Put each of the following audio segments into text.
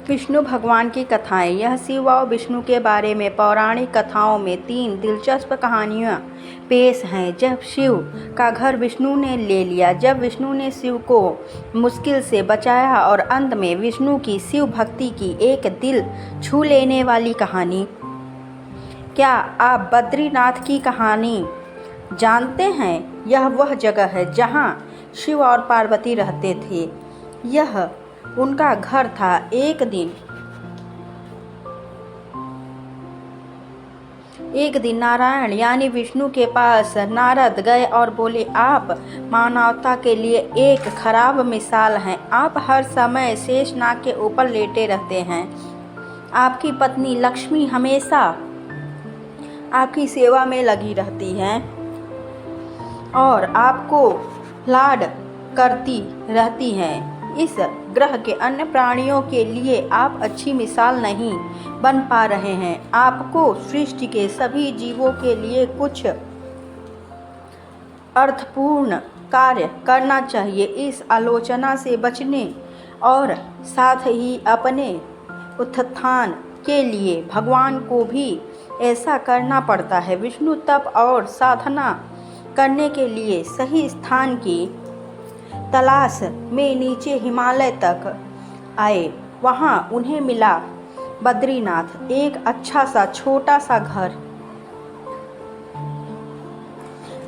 विष्णु भगवान की कथाएं। यह शिव और विष्णु के बारे में पौराणिक कथाओं में 3 दिलचस्प कहानियां पेश हैं। जब शिव का घर विष्णु ने ले लिया, जब विष्णु ने शिव को मुश्किल से बचाया और अंत में विष्णु की शिव भक्ति की एक दिल छू लेने वाली कहानी। क्या आप बद्रीनाथ की कहानी जानते हैं? यह वह जगह है जहां शिव और पार्वती रहते थे। यह उनका घर था। एक दिन नारायण यानी विष्णु के पास नारद गए और बोले, आप मानवता के लिए एक खराब मिसाल हैं। आप हर समय शेषनाग के ऊपर लेटे रहते हैं। आपकी पत्नी लक्ष्मी हमेशा आपकी सेवा में लगी रहती है और आपको लाड करती रहती हैं। इस ग्रह के अन्य प्राणियों के लिए आप अच्छी मिसाल नहीं बन पा रहे हैं। आपको सृष्टि के सभी जीवों के लिए कुछ अर्थपूर्ण कार्य करना चाहिए। इस आलोचना से बचने और साथ ही अपने उत्थान के लिए भगवान को भी ऐसा करना पड़ता है। विष्णु तप और साधना करने के लिए सही स्थान की तलाश में नीचे हिमालय तक आए। वहाँ उन्हें मिला बद्रीनाथ, एक अच्छा सा छोटा सा घर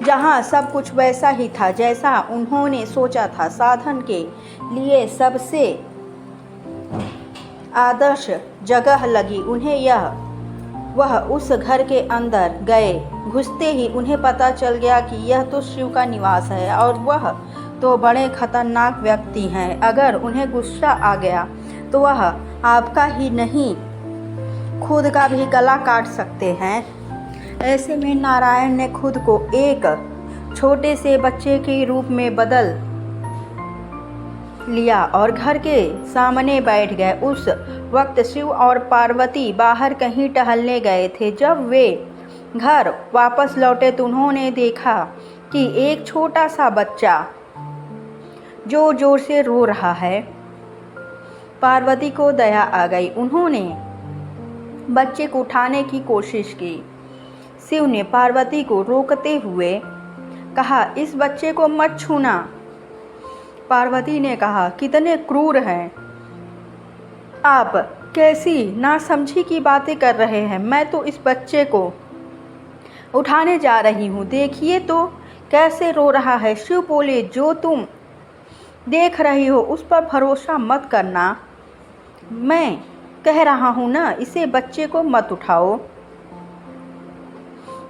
जहाँ सब कुछ वैसा ही था जैसा उन्होंने सोचा था। साधन के लिए सबसे आदर्श जगह लगी उन्हें वह उस घर के अंदर गए। घुसते ही उन्हें पता चल गया कि यह तो शिव का निवास है और वह तो बड़े खतरनाक व्यक्ति हैं। अगर उन्हें गुस्सा आ गया तो वह आपका ही नहीं, खुद का भी गला काट सकते हैं। ऐसे में नारायण ने खुद को एक छोटे से बच्चे के रूप में बदल लिया और घर के सामने बैठ गए। उस वक्त शिव और पार्वती बाहर कहीं टहलने गए थे। जब वे घर वापस लौटे तो उन्होंने देखा कि एक छोटा सा बच्चा जोर जोर से रो रहा है। पार्वती को दया आ गई। उन्होंने बच्चे को उठाने की कोशिश की। शिव ने पार्वती को रोकते हुए कहा, इस बच्चे को मत छूना। पार्वती ने कहा, कितने क्रूर हैं आप, कैसी नासमझी की बातें कर रहे हैं। मैं तो इस बच्चे को उठाने जा रही हूँ, देखिए तो कैसे रो रहा है। शिव बोले, जो तुम देख रही हो उस पर भरोसा मत करना। मैं कह रहा हूँ ना, इसे बच्चे को मत उठाओ।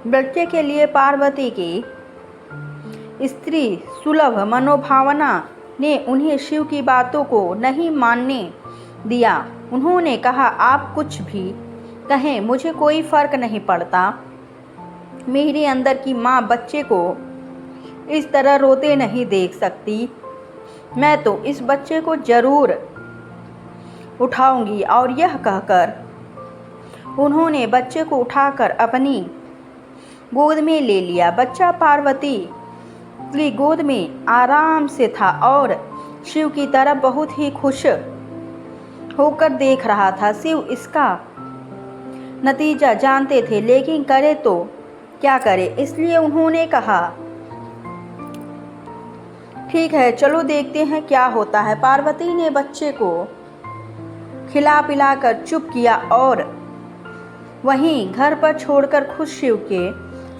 बच्चे के लिए पार्वती की स्त्री सुलभ मनोभावना ने उन्हें शिव की बातों को नहीं मानने दिया। उन्होंने कहा, आप कुछ भी कहें, मुझे कोई फर्क नहीं पड़ता। मेरे अंदर की माँ बच्चे को इस तरह रोते नहीं देख सकती। मैं तो इस बच्चे को जरूर उठाऊंगी। और यह कहकर उन्होंने बच्चे को उठाकर अपनी गोद में ले लिया। बच्चा पार्वती की गोद में आराम से था और शिव की तरफ बहुत ही खुश होकर देख रहा था। शिव इसका नतीजा जानते थे, लेकिन करे तो क्या करे, इसलिए उन्होंने कहा, ठीक है, चलो देखते हैं क्या होता है। पार्वती ने बच्चे को खिला पिलाकर चुप किया और वहीं घर पर छोड़कर खुद शिव के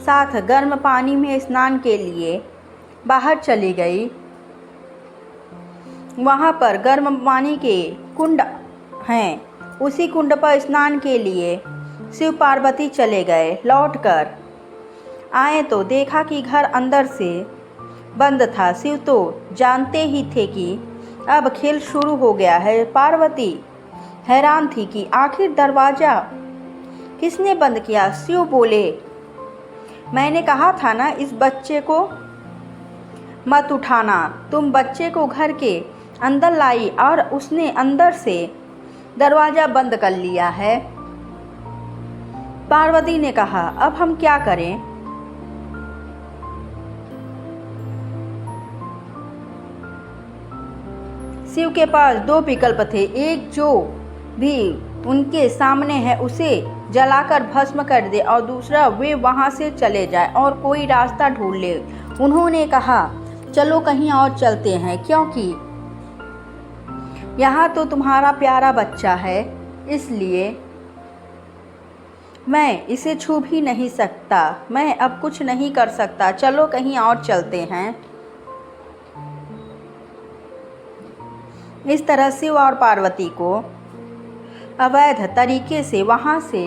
साथ गर्म पानी में स्नान के लिए बाहर चली गई। वहाँ पर गर्म पानी के कुंड हैं। उसी कुंड पर स्नान के लिए शिव पार्वती चले गए। लौटकर आए तो देखा कि घर अंदर से बंद था। शिव तो जानते ही थे कि अब खेल शुरू हो गया है। पार्वती हैरान थी कि आखिर दरवाज़ा किसने बंद किया। शिव बोले, मैंने कहा था ना, इस बच्चे को मत उठाना। तुम बच्चे को घर के अंदर लाई और उसने अंदर से दरवाज़ा बंद कर लिया है। पार्वती ने कहा, अब हम क्या करें? शिव के पास 2 विकल्प थे। एक, जो भी उनके सामने है उसे जलाकर भस्म कर दे और दूसरा वे वहां से चले जाए और कोई रास्ता ढूंढ ले। उन्होंने कहा चलो कहीं और चलते हैं, क्योंकि यहाँ तो तुम्हारा प्यारा बच्चा है, इसलिए मैं इसे छू भी नहीं सकता, मैं अब कुछ नहीं कर सकता, चलो कहीं और चलते हैं। इस तरह शिव और पार्वती को अवैध तरीके से वहां से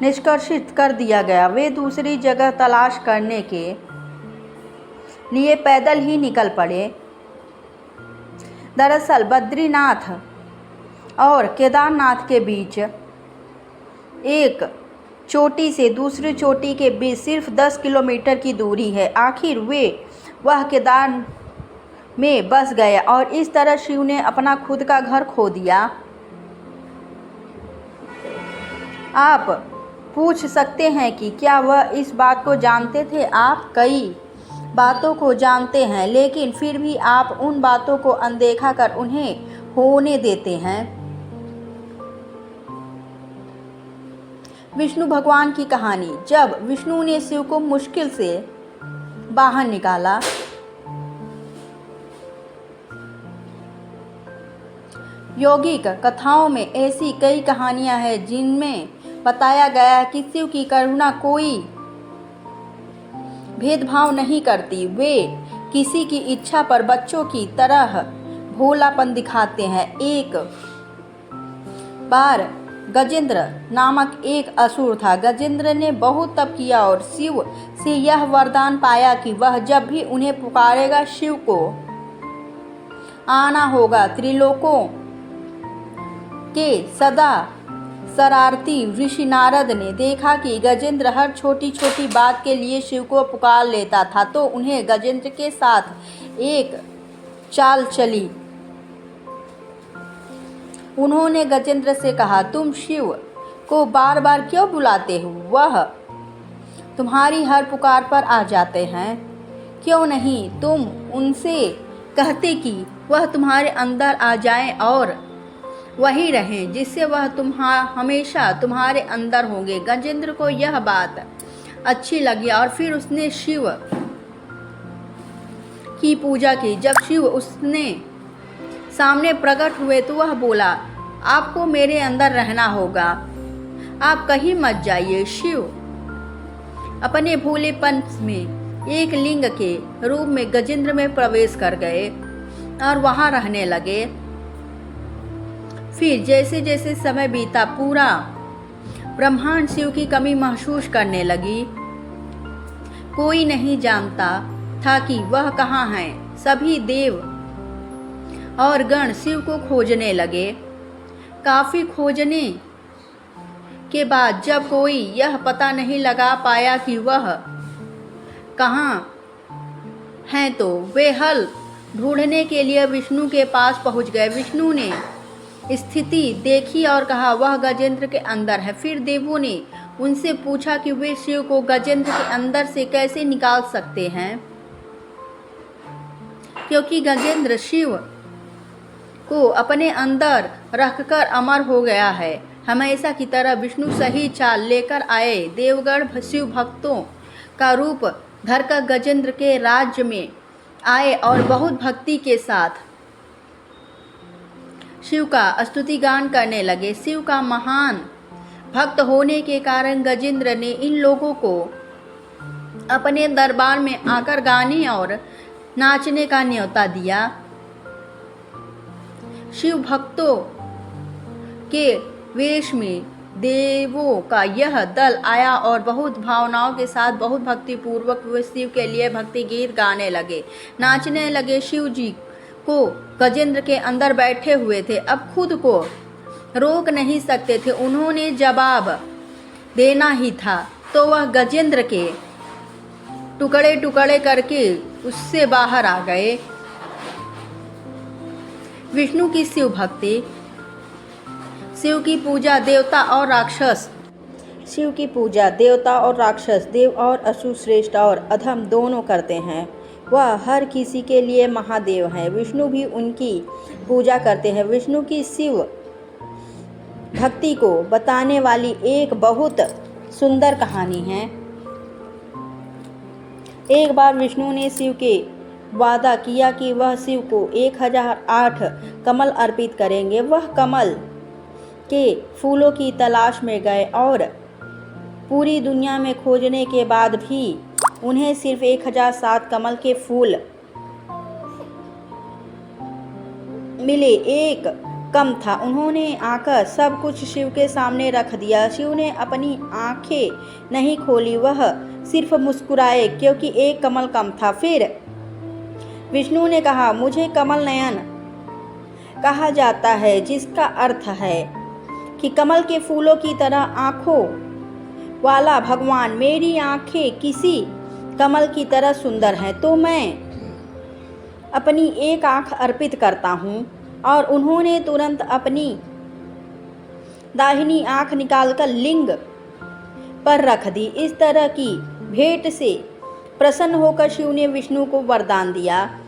निष्कर्षित कर दिया गया। वे दूसरी जगह तलाश करने के लिए पैदल ही निकल पड़े। दरअसल बद्रीनाथ और केदारनाथ के बीच एक चोटी से दूसरी चोटी के बीच सिर्फ 10 किलोमीटर की दूरी है। आखिर वे वह केदार में बस गए और इस तरह शिव ने अपना खुद का घर खो दिया। आप पूछ सकते हैं कि क्या वह इस बात को जानते थे? आप कई बातों को जानते हैं, लेकिन फिर भी आप उन बातों को अनदेखा कर उन्हें होने देते हैं। विष्णु भगवान की कहानी। जब विष्णु ने शिव को मुश्किल से बाहर निकाला, यौगिक कथाओं में ऐसी कई कहानियां हैं जिनमें बताया गया है कि शिव की करुणा कोई भेदभाव नहीं करती। वे किसी की इच्छा पर बच्चों की तरह भोलापन दिखाते हैं। एक बार गजेंद्र नामक एक असुर था। गजेंद्र ने बहुत तप किया और शिव से यह वरदान पाया कि वह जब भी उन्हें पुकारेगा शिव को आना होगा। त्रिलोकों के सदा शरारती ऋषि नारद ने देखा कि गजेंद्र हर छोटी छोटी बात के लिए शिव को पुकार लेता था, तो उन्हें गजेंद्र के साथ एक चाल चली। उन्होंने गजेंद्र से कहा, तुम शिव को बार बार क्यों बुलाते हो? वह तुम्हारी हर पुकार पर आ जाते हैं। क्यों नहीं तुम उनसे कहते कि वह तुम्हारे अंदर आ जाएं और वही रहें, जिससे वह हमेशा तुम्हारे अंदर होंगे। गजेंद्र को यह बात अच्छी लगी और फिर उसने शिव की पूजा की। जब शिव उसने सामने प्रकट हुए तो वह बोला, आपको मेरे अंदर रहना होगा, आप कहीं मत जाइए। शिव अपने भोलेपन में एक लिंग के रूप में गजेंद्र में प्रवेश कर गए और वहां रहने लगे। फिर जैसे जैसे समय बीता, पूरा ब्रह्मांड शिव की कमी महसूस करने लगी। कोई नहीं जानता था कि वह कहाँ हैं। सभी देव और गण शिव को खोजने लगे। काफी खोजने के बाद जब कोई यह पता नहीं लगा पाया कि वह कहाँ हैं, तो वे हल ढूंढने के लिए विष्णु के पास पहुंच गए। विष्णु ने स्थिति देखी और कहा, वह गजेंद्र के अंदर है। फिर देवों ने उनसे पूछा कि वे शिव को गजेंद्र के अंदर से कैसे निकाल सकते हैं, क्योंकि गजेंद्र शिव को अपने अंदर रखकर अमर हो गया है। हमेशा की तरह विष्णु सही चाल लेकर आए। देवगण शिव भक्तों का रूप धरकर गजेंद्र के राज्य में आए और बहुत भक्ति के साथ शिव का स्तुति गान करने लगे। शिव का महान भक्त होने के कारण गजेंद्र ने इन लोगों को अपने दरबार में आकर गाने और नाचने का न्योता दिया। शिव भक्तों के वेश में देवों का यह दल आया और बहुत भावनाओं के साथ बहुत भक्ति पूर्वक वे शिव के लिए भक्ति गीत गाने लगे, नाचने लगे। शिव जी को गजेंद्र के अंदर बैठे हुए थे, अब खुद को रोक नहीं सकते थे। उन्होंने जवाब देना ही था, तो वह गजेंद्र के टुकड़े टुकड़े करके उससे बाहर आ गए। विष्णु की शिव भक्ति। शिव की पूजा देवता और राक्षस। शिव की पूजा देवता और राक्षस, देव और असुर, श्रेष्ठ और अधम दोनों करते हैं। वह हर किसी के लिए महादेव हैं। विष्णु भी उनकी पूजा करते हैं। विष्णु की शिव भक्ति को बताने वाली एक बहुत सुंदर कहानी है। एक बार विष्णु ने शिव के वादा किया कि वह शिव को 1008 कमल अर्पित करेंगे। वह कमल के फूलों की तलाश में गए और पूरी दुनिया में खोजने के बाद भी उन्हें सिर्फ 1007 कमल के फूल मिले, एक कम था। उन्होंने आकर सब कुछ शिव के सामने रख दिया। शिव ने अपनी आंखें नहीं खोली, वह सिर्फ मुस्कुराए क्योंकि एक कमल कम था। फिर विष्णु ने कहा, मुझे कमल नयन कहा जाता है, जिसका अर्थ है कि कमल के फूलों की तरह आंखों वाला भगवान। मेरी आंखें किसी कमल की तरह सुंदर हैं, तो मैं अपनी एक आंख अर्पित करता हूँ। और उन्होंने तुरंत अपनी दाहिनी आंख निकालकर लिंग पर रख दी। इस तरह की भेंट से प्रसन्न होकर शिव ने विष्णु को वरदान दिया